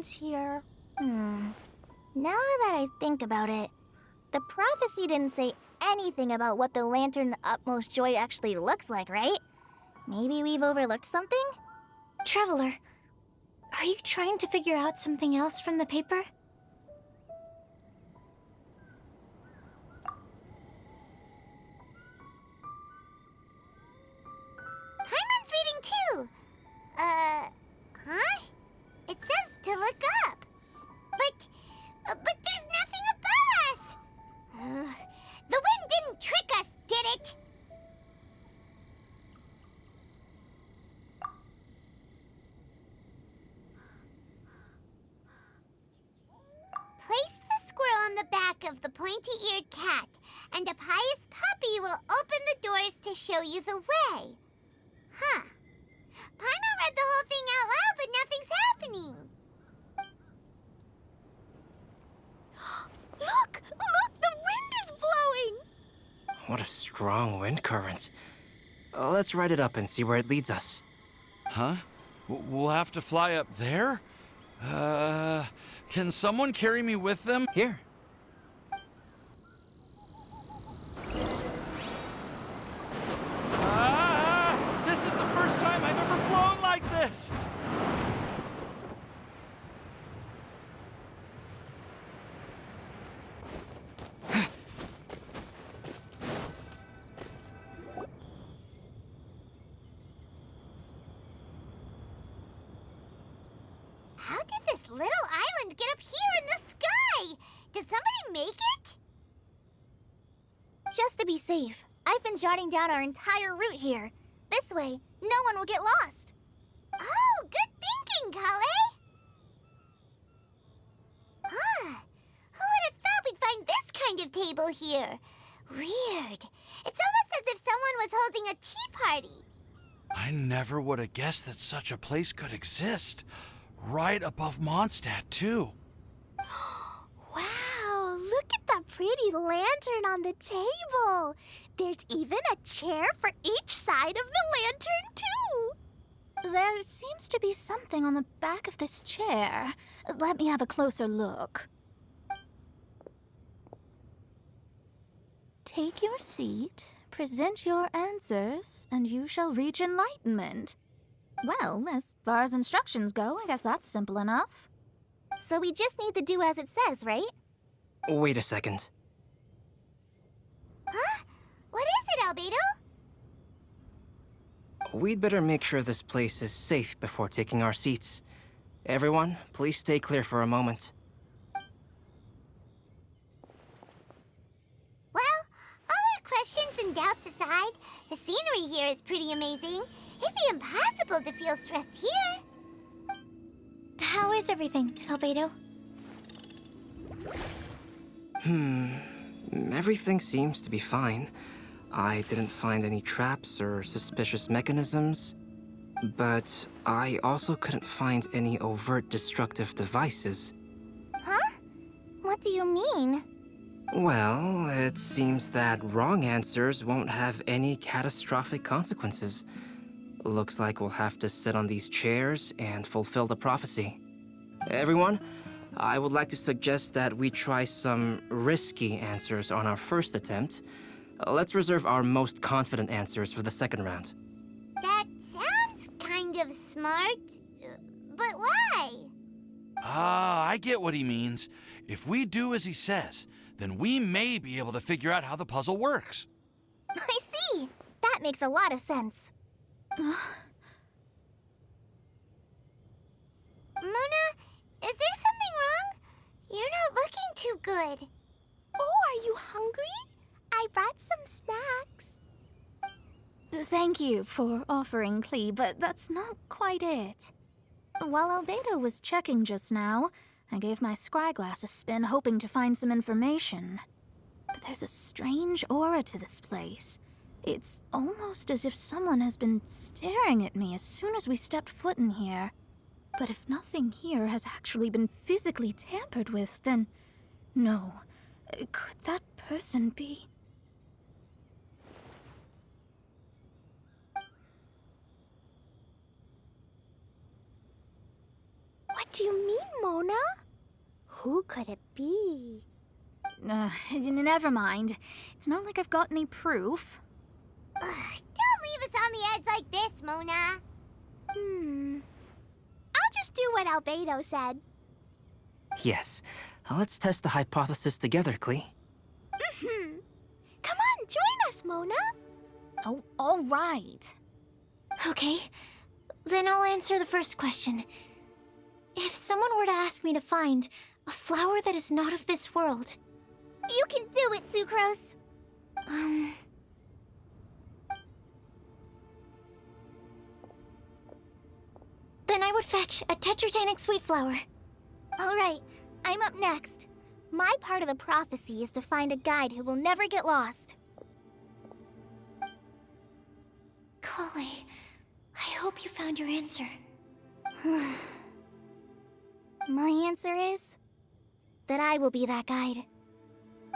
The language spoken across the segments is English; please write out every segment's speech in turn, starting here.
happens here? Now that I think about it, the prophecy didn't say anything about what the Lantern Utmost Joy actually looks like, right? Maybe we've overlooked something? Traveler, are you trying to figure out something else from the paper? Paimon's reading too! Huh? It says to look up. But there's nothing above us! The wind didn't trick us, did it? Place the squirrel on the back of the pointy-eared cat, and a pious puppy will open the doors to show you the way. Huh. Paimon read the whole thing out loud, but nothing's happening. Look! Look! The wind is blowing! What a strong wind current. Let's ride it up and see where it leads us. Huh? We'll have to fly up there? Can someone carry me with them? Here. This is the first time I've ever flown like this! How did this little island get up here in the sky? Did somebody make it? Just to be safe, I've been jotting down our entire route here. This way, no one will get lost. Oh, good thinking, KLEE! Huh. Who would have thought we'd find this kind of table here? Weird. It's almost as if someone was holding a tea party. I never would have guessed that such a place could exist. Right above Mondstadt, too. Wow, look at that pretty lantern on the table. There's even a chair for each side of the lantern, too. There seems to be something on the back of this chair. Let me have a closer look. Take your seat, present your answers, and you shall reach enlightenment. Well, as far as instructions go, I guess that's simple enough. So we just need to do as it says, right? Wait a second. Huh? What is it, Albedo? We'd better make sure this place is safe before taking our seats. Everyone, please stay clear for a moment. Well, all our questions and doubts aside, the scenery here is pretty amazing. It'd be impossible to feel stressed here. How is everything, Albedo? Everything seems to be fine. I didn't find any traps or suspicious mechanisms, but I also couldn't find any overt destructive devices. Huh? What do you mean? Well, it seems that wrong answers won't have any catastrophic consequences. Looks like we'll have to sit on these chairs and fulfill the prophecy. Everyone, I would like to suggest that we try some risky answers on our first attempt. Let's reserve our most confident answers for the second round. That sounds kind of smart, but why? I get what he means. If we do as he says, then we may be able to figure out how the puzzle works. I see. That makes a lot of sense. Mona, is there something wrong? You're not looking too good. Oh, are you hungry? I brought some snacks. Thank you for offering, KLEE, but that's not quite it. While Albedo was checking just now, I gave my scryglass a spin hoping to find some information. But there's a strange aura to this place. It's almost as if someone has been staring at me as soon as we stepped foot in here. But if nothing here has actually been physically tampered with, then no. Could that person be? What do you mean, Mona? Who could it be? Never mind. It's not like I've got any proof. Ugh, don't leave us on the edge like this, Mona. I'll just do what Albedo said. Yes. Let's test the hypothesis together, KLEE. Come on, join us, Mona. Oh, all right. Okay, then I'll answer the first question. If someone were to ask me to find a flower that is not of this world... You can do it, Sucrose. Then I would fetch a tetragenic sweet flower. All right, I'm up next. My part of the prophecy is to find a guide who will never get lost. KLEE, I hope you found your answer. My answer is that I will be that guide.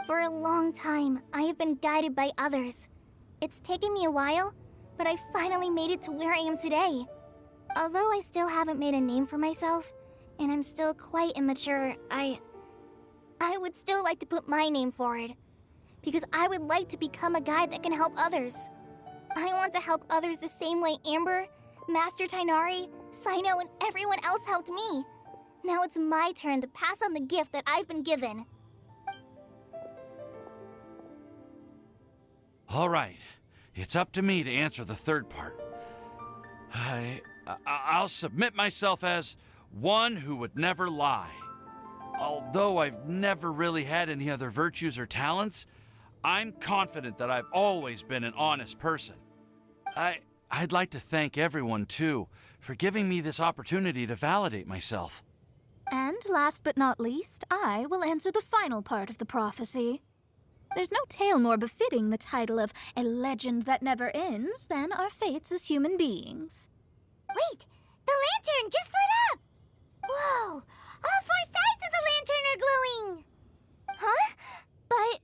For a long time, I have been guided by others. It's taken me a while, but I finally made it to where I am today. Although I still haven't made a name for myself, and I'm still quite immature, I would still like to put my name forward. Because I would like to become a guide that can help others. I want to help others the same way Amber, Master Tainari, Sino, and everyone else helped me. Now it's my turn to pass on the gift that I've been given. All right. It's up to me to answer the third part. I'll submit myself as one who would never lie. Although I've never really had any other virtues or talents, I'm confident that I've always been an honest person. I'd like to thank everyone, too, for giving me this opportunity to validate myself. And last but not least, I will answer the final part of the prophecy. There's no tale more befitting the title of a legend that never ends than our fates as human beings. Wait, the lantern just lit up! Whoa, all four sides of the lantern are glowing! Huh? But...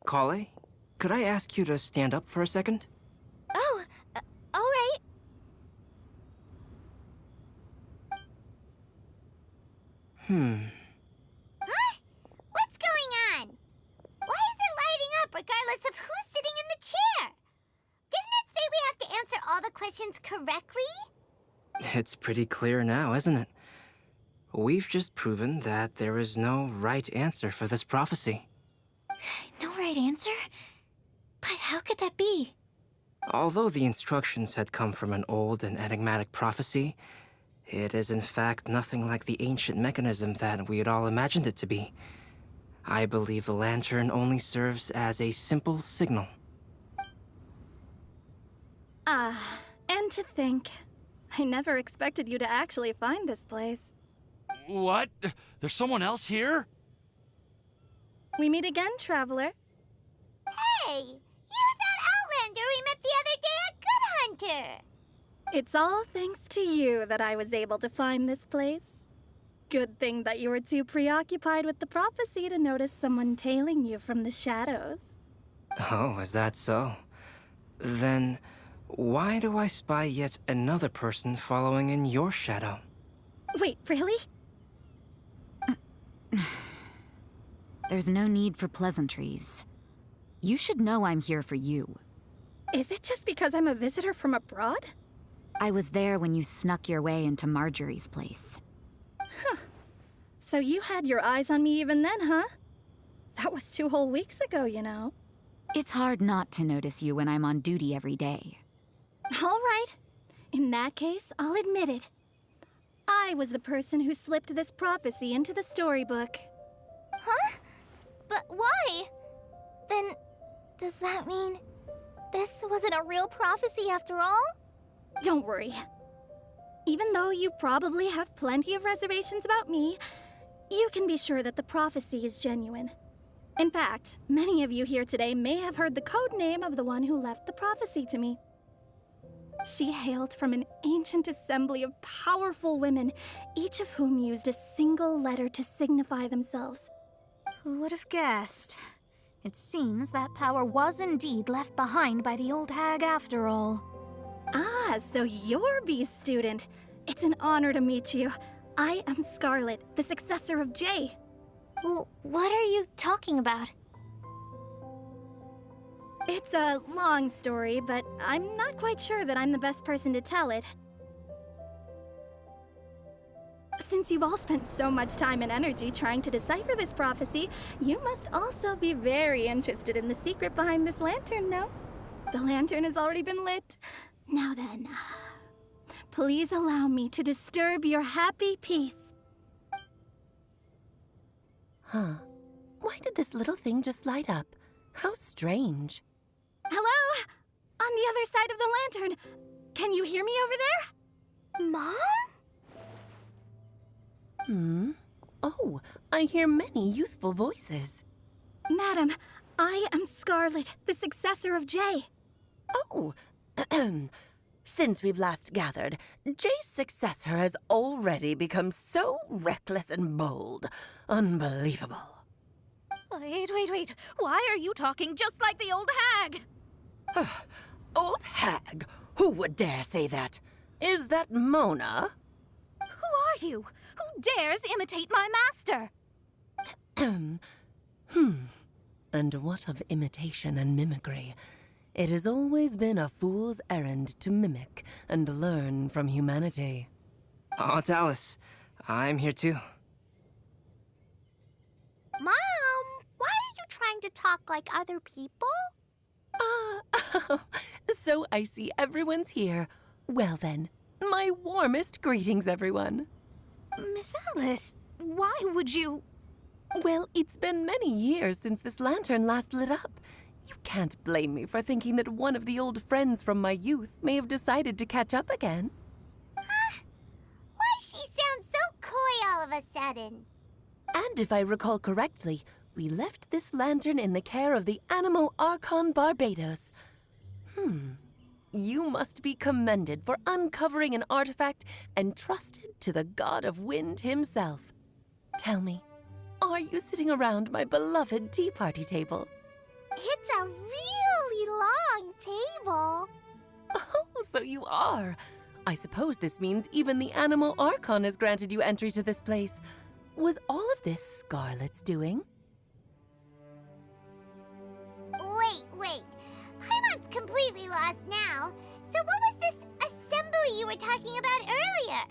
KLEE, could I ask you to stand up for a second? Oh, all right. Huh? What's going on? Why is it lighting up regardless of who's sitting in the chair? Didn't it say we have to answer all the questions correctly? It's pretty clear now, isn't it? We've just proven that there is no right answer for this prophecy. No right answer? But how could that be? Although the instructions had come from an old and enigmatic prophecy, it is in fact nothing like the ancient mechanism that we had all imagined it to be. I believe the lantern only serves as a simple signal. And to think, I never expected you to actually find this place. What? There's someone else here? We meet again, traveler. Hey, you're that Outlander we met the other day at Good Hunter! It's all thanks to you that I was able to find this place. Good thing that you were too preoccupied with the prophecy to notice someone tailing you from the shadows. Oh, is that so? Then, why do I spy yet another person following in your shadow? Wait, really? There's no need for pleasantries. You should know I'm here for you. Is it just because I'm a visitor from abroad? I was there when you snuck your way into Marjorie's place. So you had your eyes on me even then, huh? That was 2 whole weeks ago, you know. It's hard not to notice you when I'm on duty every day. All right. In that case, I'll admit it. I was the person who slipped this prophecy into the storybook. Huh? But why? Then, does that mean this wasn't a real prophecy after all? Don't worry. Even though you probably have plenty of reservations about me, you can be sure that the prophecy is genuine. In fact, many of you here today may have heard the code name of the one who left the prophecy to me. She hailed from an ancient assembly of powerful women, each of whom used a single letter to signify themselves. Who would have guessed? It seems that power was indeed left behind by the old hag after all. Ah, so you're Beast student. It's an honor to meet you. I am Scarlet, the successor of Jay. Well, what are you talking about? It's a long story, but I'm not quite sure that I'm the best person to tell it. Since you've all spent so much time and energy trying to decipher this prophecy, you must also be very interested in the secret behind this lantern, no? The lantern has already been lit. Now then, please allow me to disturb your happy peace. Huh. Why did this little thing just light up? How strange. Hello? On the other side of the lantern. Can you hear me over there? Mom? Oh, I hear many youthful voices. Madam, I am Scarlet, the successor of Jay. Oh, since we've last gathered, Jay's successor has already become so reckless and bold. Unbelievable. Wait. Why are you talking just like the old hag? Old hag? Who would dare say that? Is that Mona? Who are you? Who dares imitate my master? And what of imitation and mimicry? It has always been a fool's errand to mimic and learn from humanity. Aunt Alice, I'm here too. Mom, why are you trying to talk like other people? So I see everyone's here. Well then, my warmest greetings, everyone. Miss Alice, why would you... Well, it's been many years since this lantern last lit up. You can't blame me for thinking that one of the old friends from my youth may have decided to catch up again. Why she sounds so coy all of a sudden? And if I recall correctly, we left this lantern in the care of the Animo Archon Barbados. You must be commended for uncovering an artifact entrusted to the god of wind himself. Tell me, are you sitting around my beloved tea party table? It's a really long table. Oh, so you are. I suppose this means even the Animo Archon has granted you entry to this place. Was all of this Scarlet's doing? Wait. Paimon's completely lost now. So what was this assembly you were talking about earlier?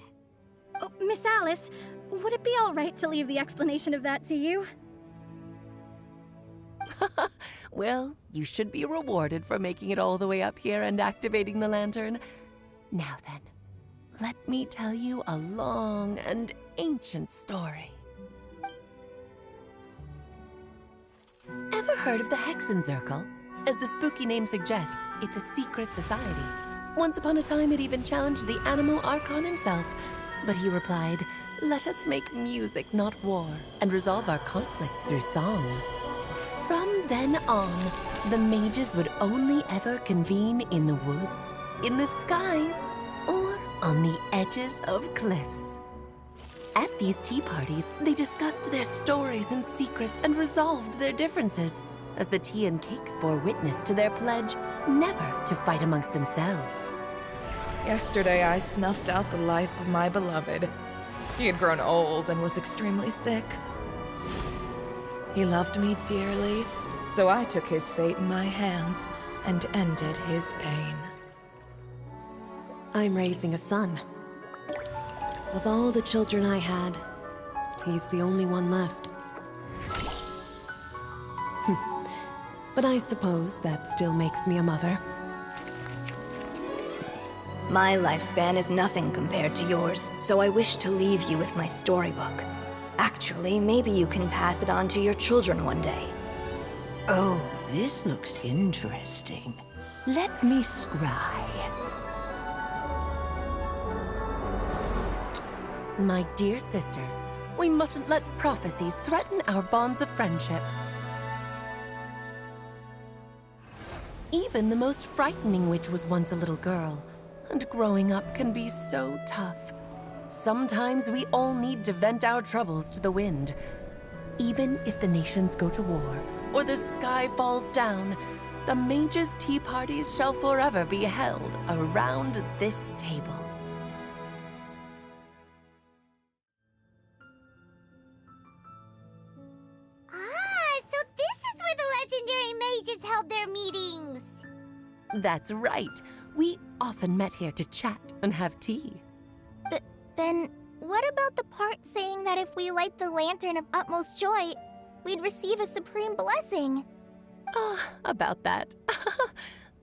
Oh, Miss Alice, would it be all right to leave the explanation of that to you? Well, you should be rewarded for making it all the way up here and activating the lantern. Now then, let me tell you a long and ancient story. Ever heard of the Hexenzirkel? As the spooky name suggests, it's a secret society. Once upon a time, it even challenged the Animo Archon himself. But he replied, "Let us make music, not war, and resolve our conflicts through song." From then on, the mages would only ever convene in the woods, in the skies, or on the edges of cliffs. At these tea parties, they discussed their stories and secrets and resolved their differences, as the tea and cakes bore witness to their pledge never to fight amongst themselves. Yesterday, I snuffed out the life of my beloved. He had grown old and was extremely sick. He loved me dearly, so I took his fate in my hands and ended his pain. I'm raising a son. Of all the children I had, he's the only one left. But I suppose that still makes me a mother. My lifespan is nothing compared to yours, so I wish to leave you with my storybook. Actually, maybe you can pass it on to your children one day. Oh, this looks interesting. Let me scry. My dear sisters, we mustn't let prophecies threaten our bonds of friendship. Even the most frightening witch was once a little girl, and growing up can be so tough. Sometimes we all need to vent our troubles to the wind. Even if the nations go to war, or the sky falls down, the mages' tea parties shall forever be held around this table. held their meetings. That's right. We often met here to chat and have tea. Then, what about the part saying that if we light the lantern of utmost joy, we'd receive a supreme blessing? About that.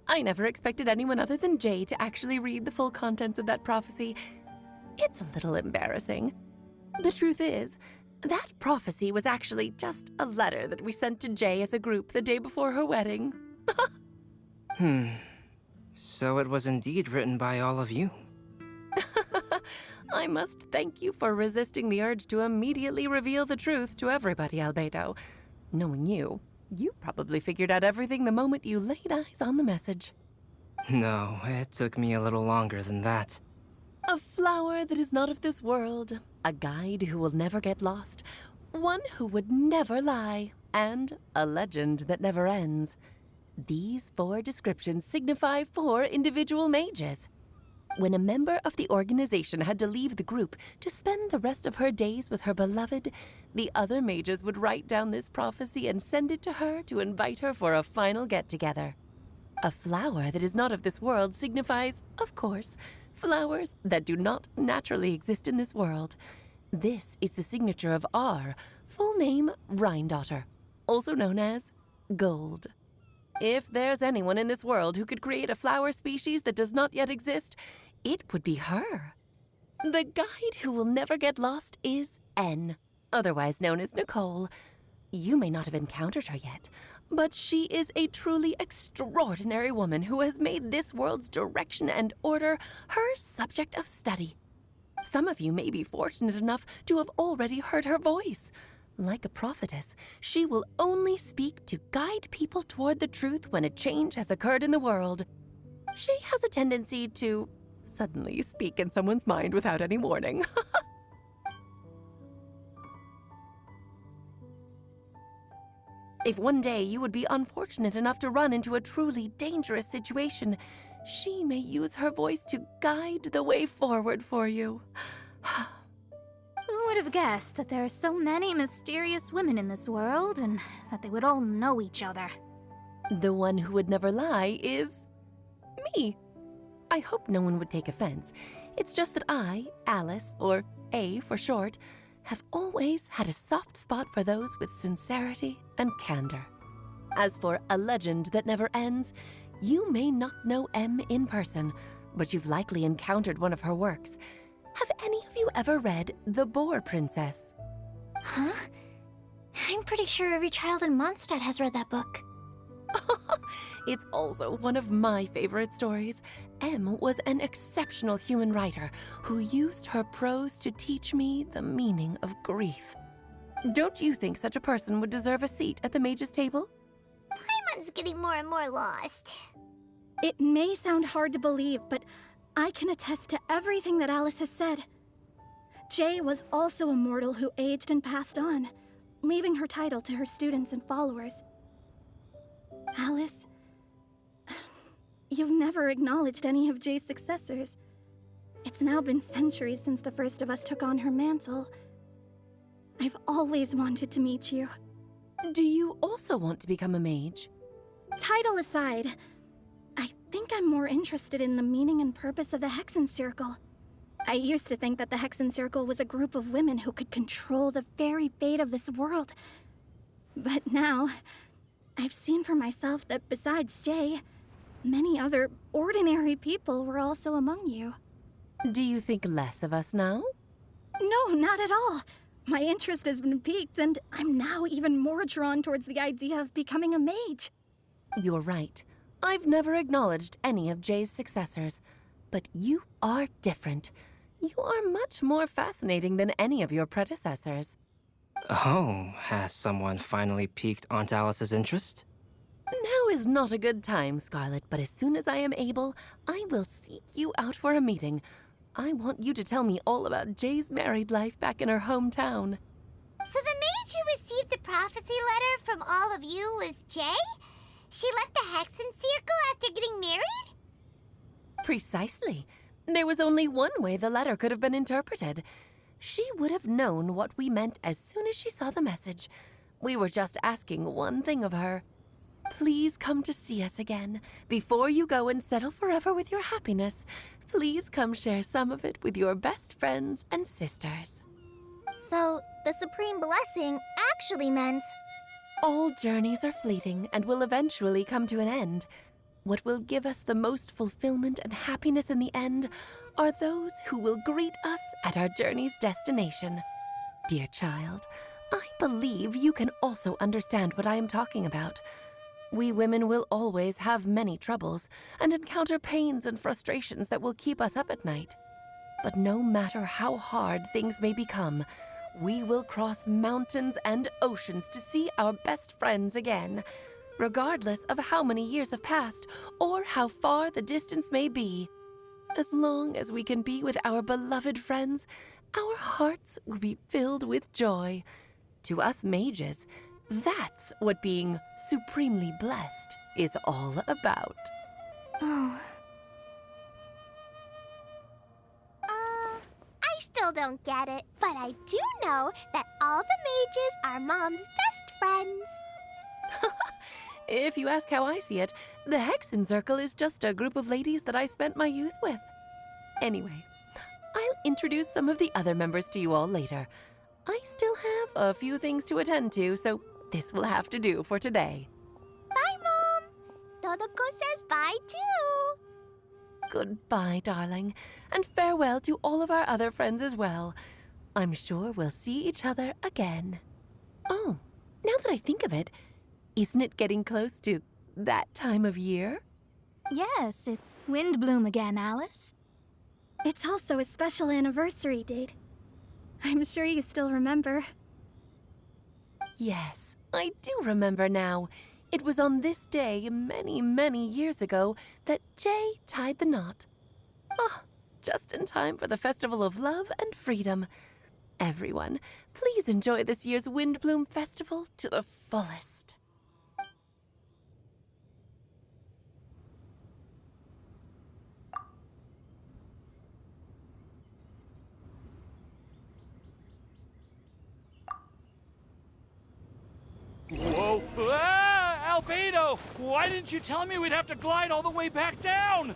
I never expected anyone other than Jay to actually read the full contents of that prophecy. It's a little embarrassing. The truth is, that prophecy was actually just a letter that we sent to Jay as a group the day before her wedding. So it was indeed written by all of you. I must thank you for resisting the urge to immediately reveal the truth to everybody, Albedo. Knowing you, you probably figured out everything the moment you laid eyes on the message. No, it took me a little longer than that. A flower that is not of this world, a guide who will never get lost, one who would never lie, and a legend that never ends. These 4 descriptions signify 4 individual mages. When a member of the organization had to leave the group to spend the rest of her days with her beloved, the other mages would write down this prophecy and send it to her to invite her for a final get-together. A flower that is not of this world signifies, of course, flowers that do not naturally exist in this world. This is the signature of our full name, Rhine-daughter, also known as Gold. If there's anyone in this world who could create a flower species that does not yet exist, it would be her. The guide who will never get lost is N, otherwise known as Nicole. You may not have encountered her yet, but she is a truly extraordinary woman who has made this world's direction and order her subject of study. Some of you may be fortunate enough to have already heard her voice. Like a prophetess, she will only speak to guide people toward the truth when a change has occurred in the world. She has a tendency to suddenly speak in someone's mind without any warning. If one day you would be unfortunate enough to run into a truly dangerous situation, she may use her voice to guide the way forward for you. Who would have guessed that there are so many mysterious women in this world and that they would all know each other? The one who would never lie is me. I hope no one would take offense. It's just that I, Alice, or A for short, have always had a soft spot for those with sincerity and candor. As for a legend that never ends, you may not know M in person, but you've likely encountered one of her works. Have any of you ever read The Boar Princess? Huh? I'm pretty sure every child in Mondstadt has read that book. It's also one of my favorite stories. M was an exceptional human writer who used her prose to teach me the meaning of grief. Don't you think such a person would deserve a seat at the mage's table? Paimon's getting more and more lost. It may sound hard to believe, but I can attest to everything that Alice has said. Jay was also a mortal who aged and passed on, leaving her title to her students and followers. Alice, you've never acknowledged any of Jay's successors. It's now been centuries since the first of us took on her mantle. I've always wanted to meet you. Do you also want to become a mage? Title aside, I think I'm more interested in the meaning and purpose of the Hexen Circle. I used to think that the Hexen Circle was a group of women who could control the very fate of this world. But now, I've seen for myself that besides Jay, many other ordinary people were also among you. Do you think less of us now? No, not at all. My interest has been piqued, and I'm now even more drawn towards the idea of becoming a mage. You're right. I've never acknowledged any of Jay's successors, but you are different. You are much more fascinating than any of your predecessors. Oh, has someone finally piqued Aunt Alice's interest? Now is not a good time, Scarlet, but as soon as I am able, I will seek you out for a meeting. I want you to tell me all about Jay's married life back in her hometown. So the mage who received the prophecy letter from all of you was Jay? She left the Hexen Circle after getting married? Precisely. There was only one way the letter could have been interpreted. She would have known what we meant as soon as she saw the message. We were just asking one thing of her. Please come to see us again. Before you go and settle forever with your happiness, please come share some of it with your best friends and sisters. So, the Supreme Blessing actually meant... All journeys are fleeting and will eventually come to an end. What will give us the most fulfillment and happiness in the end are those who will greet us at our journey's destination. Dear child, I believe you can also understand what I am talking about. We women will always have many troubles and encounter pains and frustrations that will keep us up at night. But no matter how hard things may become, we will cross mountains and oceans to see our best friends again, regardless of how many years have passed or how far the distance may be. As long as we can be with our beloved friends, our hearts will be filled with joy. To us mages, that's what being supremely blessed is all about. Oh. I still don't get it, but I do know that all the mages are Mom's best friends. If you ask how I see it, the Hexen Circle is just a group of ladies that I spent my youth with. Anyway, I'll introduce some of the other members to you all later. I still have a few things to attend to, so this will have to do for today. Bye, Mom. Todoko says bye, too. Goodbye, darling, and farewell to all of our other friends as well. I'm sure we'll see each other again. Oh, now that I think of it, isn't it getting close to that time of year? Yes, it's Windbloom again, Alice. It's also a special anniversary date. I'm sure you still remember. Yes, I do remember now. It was on this day many, many years ago that Jay tied the knot. Ah, just in time for the Festival of Love and Freedom. Everyone, please enjoy this year's Windbloom Festival to the fullest. Whoa! Ah, Albedo! Why didn't you tell me we'd have to glide all the way back down?